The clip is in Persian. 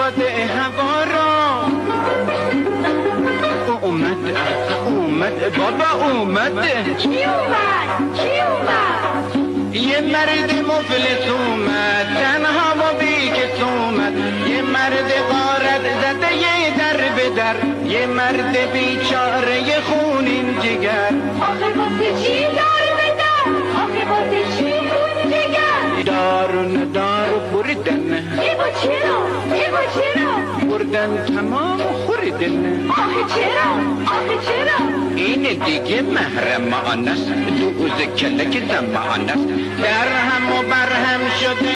باد هوا را اومد بابا اومد. کی اومد؟ یه مرد مفلس اومد تنها و بیکس اومد. یه مرد غارت زده یه در به در. یه مرد بیچاره یه خونین جگر. آخه واسه چی دار به در؟ آخه واسه چی خون جگر؟ دارو بردن. چرا؟ بردن تمام خوردن. آخه چرا؟ این دیگه محرم آنست. دوز کلک زمان است. در هم و بر هم شده